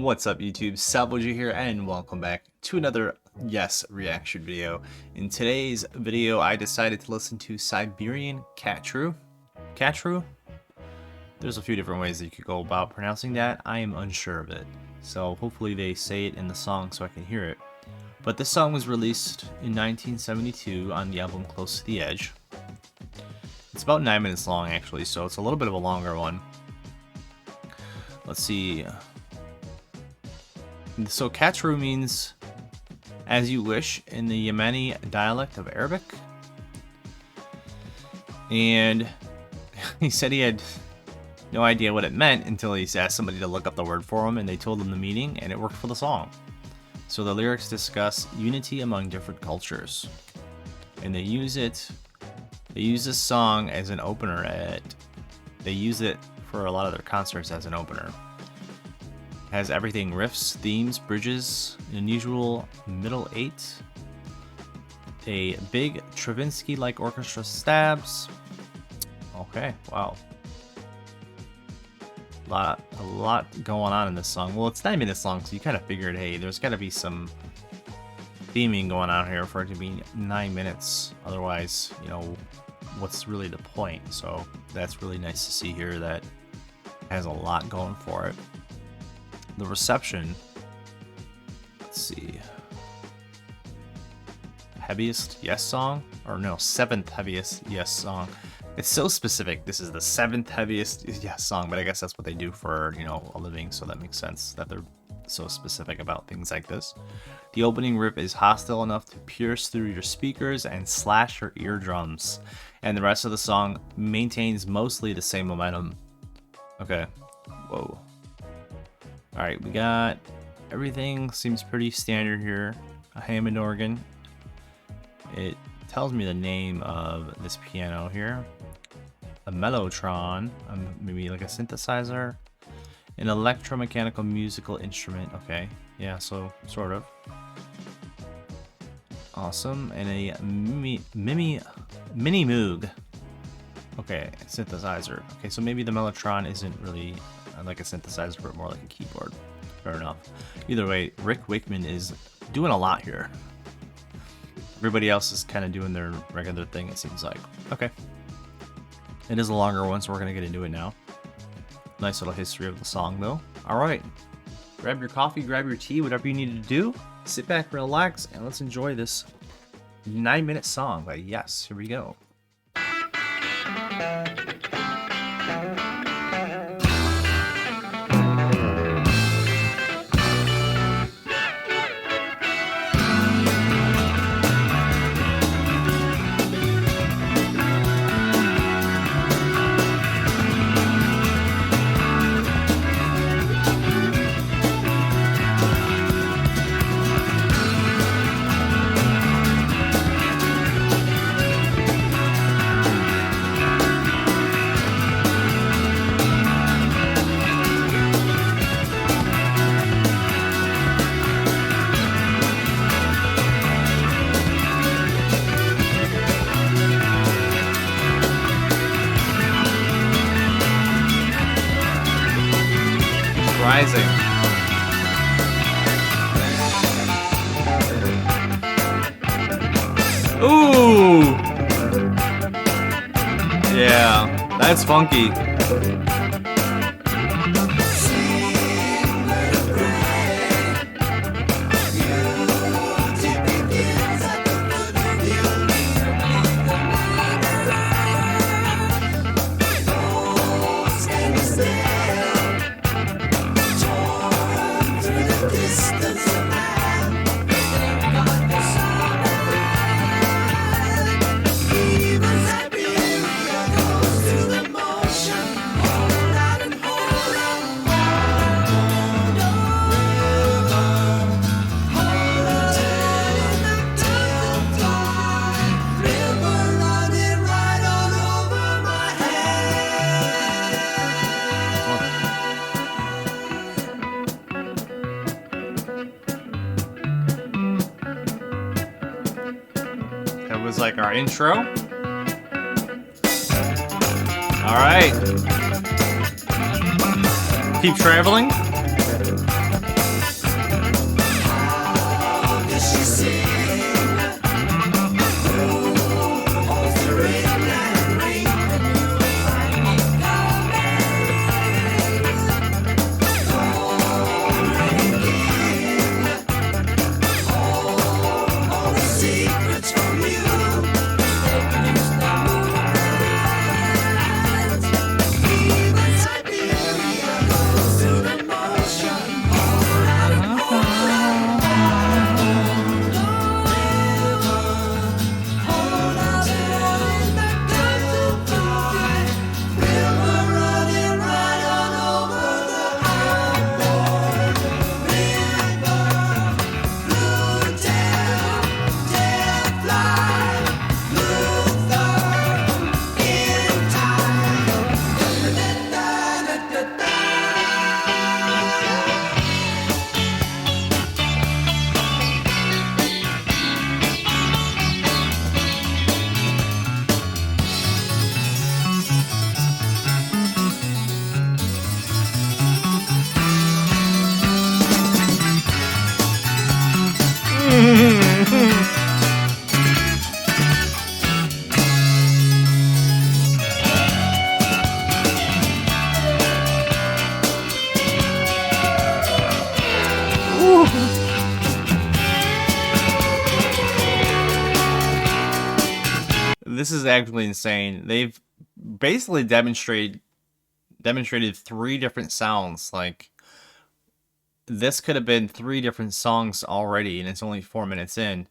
What's up YouTube, SalvoG here and welcome back to another Yes reaction video. In today's video I decided to listen to Siberian Khatru. There's a few different ways that you could go about pronouncing that. I am unsure of it. So hopefully they say it in the song so I can hear it. But this song was released in 1972 on the album Close to the Edge. It's about 9 minutes long actually, so it's a little bit of a longer one. Let's see. So Khatru means as you wish in the Yemeni dialect of Arabic. And he said he had no idea what it meant until he asked somebody to look up the word for him and they told him the meaning and it worked for the song. So the lyrics discuss unity among different cultures. And they use this song as an opener they use it for a lot of their concerts as an opener. Has everything: riffs, themes, bridges, an unusual middle eight, a big Stravinsky-like orchestra stabs. Okay, wow. A lot going on in this song. Well, it's 9 minutes long, so you kind of figured, hey, there's got to be some theming going on here for it to be 9 minutes. Otherwise, you know, what's really the point? So that's really nice to see here that it has a lot going for it. The reception, let's see, heaviest Yes song, or no, 7th heaviest Yes song. It's so specific. This is the 7th heaviest Yes song, but I guess that's what they do for, you know, a living, so that makes sense that they're so specific about things like this. The opening riff is hostile enough to pierce through your speakers and slash your eardrums, and the rest of the song maintains mostly the same momentum. Okay, whoa. Alright, we got everything seems pretty standard here. A Hammond organ. It tells me the name of this piano here. A mellotron, maybe like a synthesizer. An electromechanical musical instrument. Okay, yeah, so sort of. Awesome. And a mini Moog. Okay, synthesizer. Okay, so maybe the mellotron isn't really like a synthesizer, but more like a keyboard. Fair enough. Either way, Rick Wakeman is doing a lot here. Everybody else is kind of doing their regular thing, it seems like. Okay. It is a longer one, so we're going to get into it now. Nice little history of the song, though. Alright. Grab your coffee, grab your tea, whatever you need to do. Sit back, relax, and let's enjoy this 9-minute song by Yes. Here we go. Rising. Ooh! Yeah, that's funky. Was like our intro. All right. Keep traveling. This is actually insane. They've basically demonstrated 3 different sounds. Like, this could have been 3 different songs already, and it's only 4 minutes in.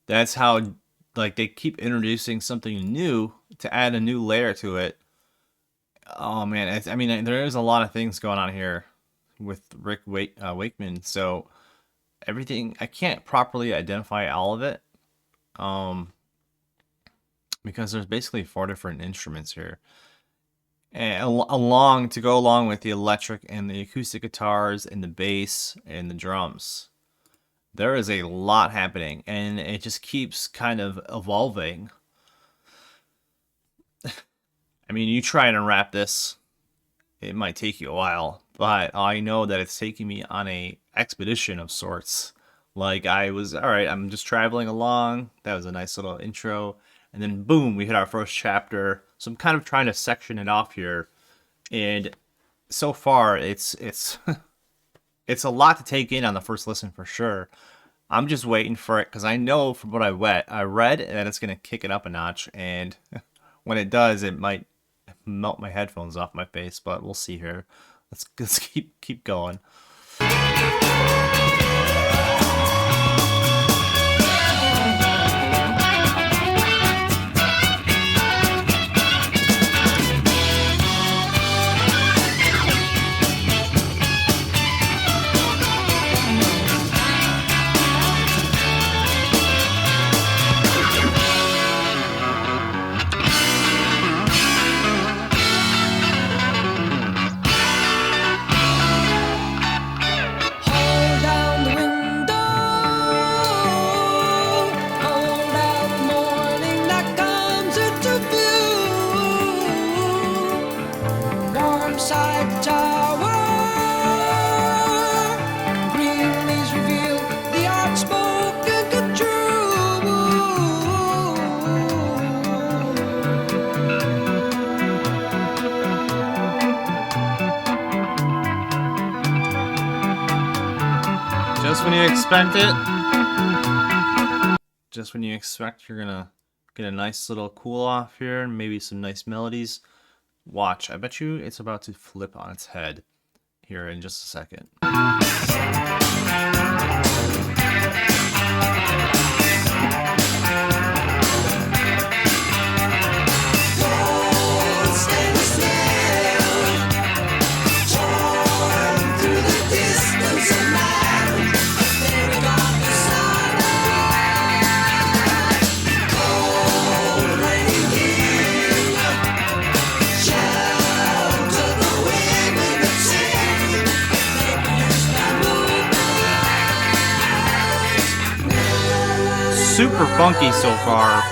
That's how, like, they keep introducing something new to add a new layer to it. Oh man, I mean, there is a lot of things going on here with Rick Wakeman. So everything, I can't properly identify all of it, because there's basically 4 different instruments here, and to go along with the electric and the acoustic guitars and the bass and the drums. There is a lot happening, and it just keeps kind of evolving. I mean, you try and unwrap this, it might take you a while, but I know that it's taking me on a expedition of sorts. Like, I was, all right, I'm just traveling along. That was a nice little intro. And then boom, we hit our first chapter. So I'm kind of trying to section it off here. And so far, it's it's a lot to take in on the first listen for sure. I'm just waiting for it because I know from what I read that it's going to kick it up a notch. And when it does, it might melt my headphones off my face, but we'll see here. Let's keep going. Just when you expect it, just when you expect you're gonna get a nice little cool off here and maybe some nice melodies, watch. I bet you it's about to flip on its head here in just a second. Super funky so far.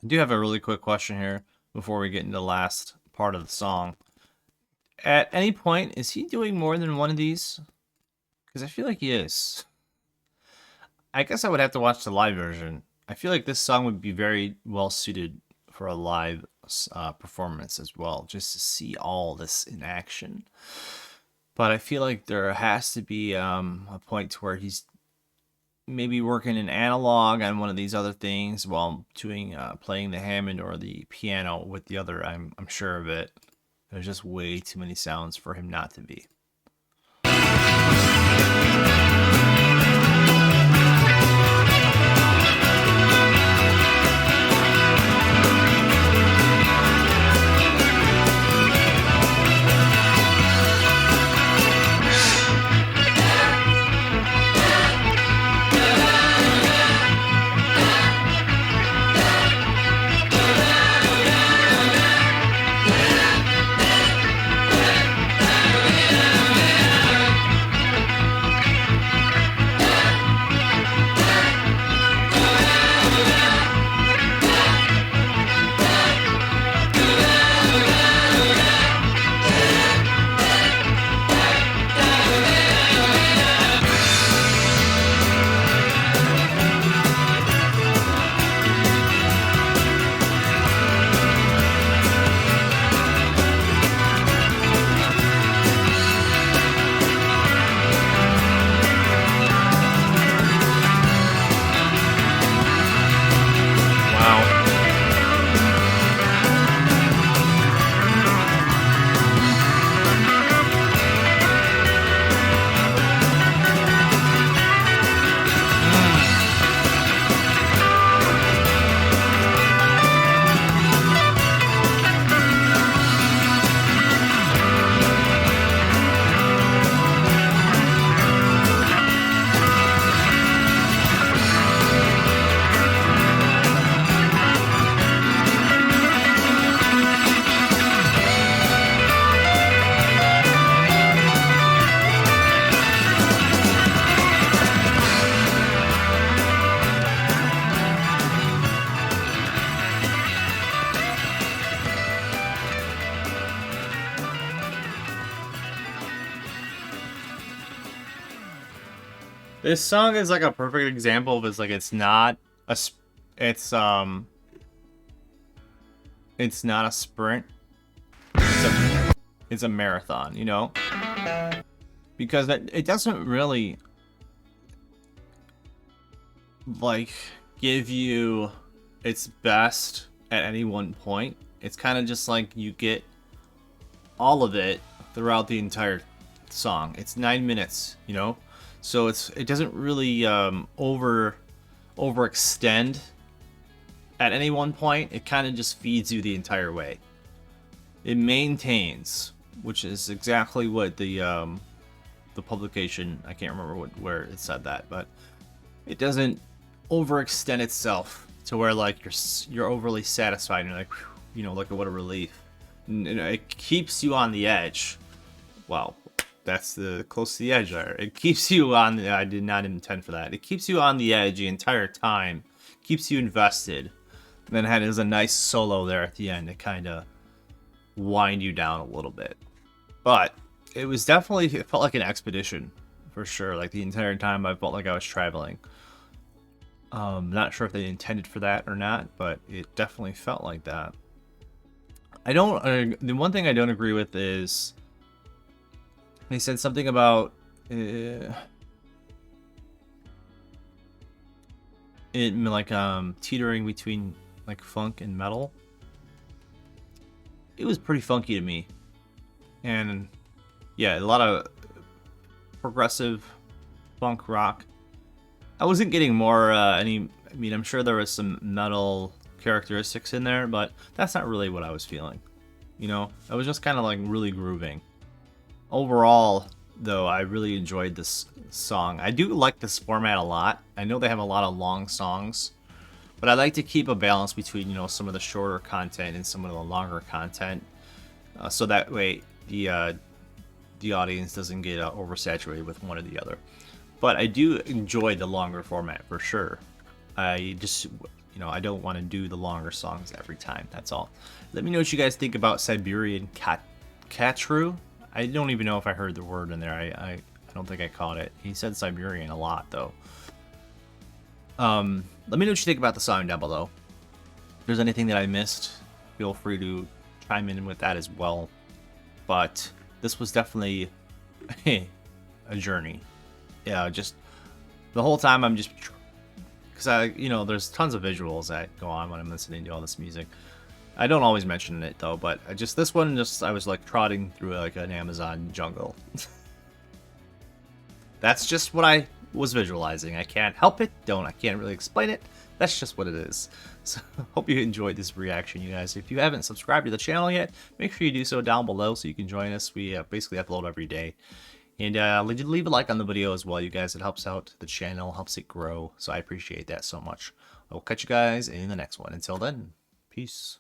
I do have a really quick question here before we get into the last part of the song. At any point, is he doing more than one of these? Because I feel like he is. I guess I would have to watch the live version. I feel like this song would be very well suited for a live performance as well, just to see all this in action. But I feel like there has to be a point to where he's maybe working an analog on one of these other things while doing playing the Hammond or the piano with the other. I'm sure of it. There's just way too many sounds for him not to be. This song is like a perfect example of it's not a it's not a sprint. It's a marathon, you know? Because it doesn't really like give you its best at any one point. It's kind of just like you get all of it throughout the entire song. It's 9 minutes, you know? So it doesn't really overextend at any one point. It kind of just feeds you the entire way. It maintains, which is exactly what the publication, I can't remember where it said that, but it doesn't overextend itself to where like you're overly satisfied and you're like, whew, you know, look at what a relief. And it keeps you on the edge. Wow. That's the close to the edge there. It keeps you on the, I did not intend for that. It keeps you on the edge the entire time. Keeps you invested. And then there's a nice solo there at the end to kind of wind you down a little bit. But it was definitely, it felt like an expedition for sure. Like the entire time I felt like I was traveling. Not sure if they intended for that or not, but it definitely felt like that. The one thing I don't agree with is they said something about it like teetering between like funk and metal. It was pretty funky to me, and yeah, a lot of progressive funk rock. I wasn't getting more I mean, I'm sure there was some metal characteristics in there, but that's not really what I was feeling. You know, I was just kind of like really grooving. Overall, though, I really enjoyed this song. I do like this format a lot. I know they have a lot of long songs, but I like to keep a balance between, you know, some of the shorter content and some of the longer content, so that way the audience doesn't get oversaturated with one or the other. But I do enjoy the longer format for sure. I just, you know, I don't want to do the longer songs every time. That's all. Let me know what you guys think about Siberian Khatru. I don't even know if I heard the word in there. I don't think I caught it. He said Siberian a lot, though. Let me know what you think about the song down below. If there's anything that I missed, feel free to chime in with that as well. But this was definitely a journey. Yeah, just the whole time I'm just, because there's tons of visuals that go on when I'm listening to all this music. I don't always mention it though, but this one, I was like trotting through like an Amazon jungle. That's just what I was visualizing. I can't help it. I can't really explain it. That's just what it is. So hope you enjoyed this reaction, you guys. If you haven't subscribed to the channel yet, make sure you do so down below so you can join us. We basically upload every day. And leave a like on the video as well, you guys. It helps out the channel, helps it grow. So I appreciate that so much. I will catch you guys in the next one. Until then, peace.